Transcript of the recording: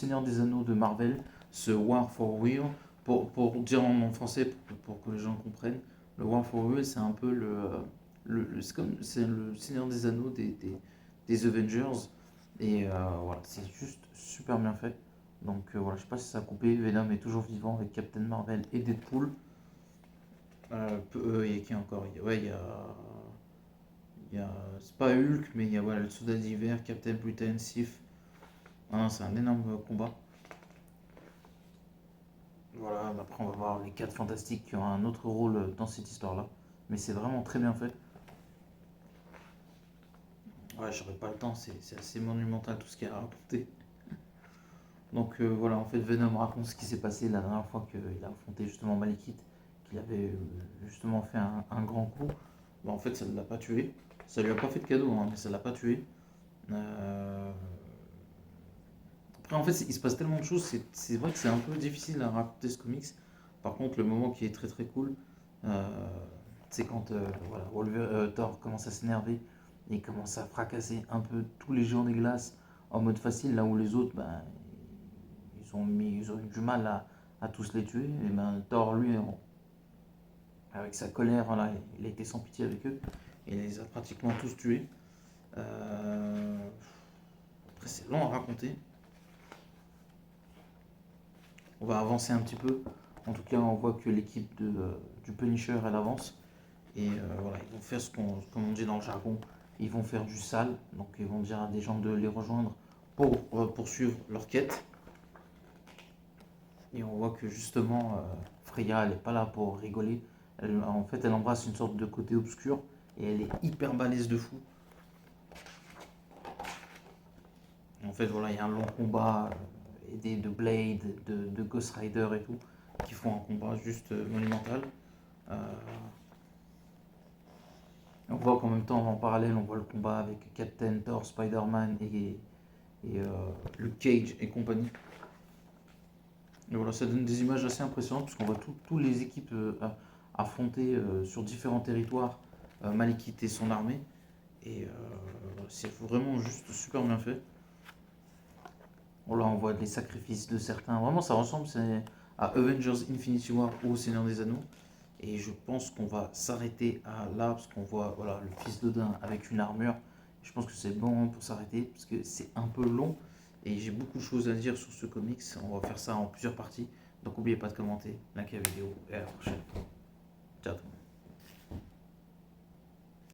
Seigneur des Anneaux de Marvel, ce War for Real, pour dire en français, pour que les gens comprennent, le War for Real, c'est un peu c'est le Seigneur des Anneaux des Avengers. Et voilà, c'est juste super bien fait. Donc voilà, je sais pas si ça a coupé. Venom est toujours vivant avec Captain Marvel et Deadpool. Il y a qui encore? Ouais, c'est pas Hulk, mais il y a voilà, le Soldat d'hiver, Captain Britain, Sif. Ah non, c'est un énorme combat. Voilà, après on va voir les 4 fantastiques qui ont un autre rôle dans cette histoire-là. Mais c'est vraiment très bien fait. Ouais, j'aurais pas le temps, c'est assez monumental tout ce qu'il y a à raconter. Donc voilà, en fait Venom raconte ce qui s'est passé la dernière fois qu'il a affronté justement Malekith, qu'il avait justement fait un grand coup. Bah, en fait ça ne l'a pas tué. Ça lui a pas fait de cadeau, hein, mais ça l'a pas tué. Euh, Après en fait il se passe tellement de choses, c'est vrai que c'est un peu difficile à raconter ce comics. Par contre le moment qui est très très cool, euh, c'est quand voilà, Thor commence à s'énerver et commence à fracasser un peu tous les géants des glaces en mode facile, là où les autres, ben, ils ont eu du mal à tous les tuer. Et ben, Thor, lui, avec sa colère, là, il a été sans pitié avec eux et il les a pratiquement tous tués. Euh, Après, c'est long à raconter. On va avancer un petit peu. En tout cas, on voit que l'équipe du Punisher, elle avance. Et voilà, ils vont faire comme on dit dans le jargon, ils vont faire du sale. Donc ils vont dire à des gens de les rejoindre pour poursuivre leur quête. Et on voit que justement, Freya, elle n'est pas là pour rigoler. En fait, elle embrasse une sorte de côté obscur et elle est hyper balèze de fou. En fait, voilà, il y a un long combat aidé de Blade, de Ghost Rider et tout, qui font un combat juste monumental. Euh, On voit qu'en même temps, en parallèle, on voit le combat avec Captain, Thor, Spider-Man et Luke Cage et compagnie. Et voilà, ça donne des images assez impressionnantes parce qu'on voit toutes les équipes affronter sur différents territoires Malekith et son armée. Et c'est vraiment juste super bien fait. Bon, là, on voit les sacrifices de certains. Vraiment, ça ressemble à Avengers Infinity War ou au Seigneur des Anneaux. Et je pense qu'on va s'arrêter à là parce qu'on voit voilà, le fils d'Odin avec une armure. Je pense que c'est bon pour s'arrêter parce que c'est un peu long et j'ai beaucoup de choses à dire sur ce comics. On va faire ça en plusieurs parties. Donc n'oubliez pas de commenter, liker la vidéo et à la prochaine. Ciao.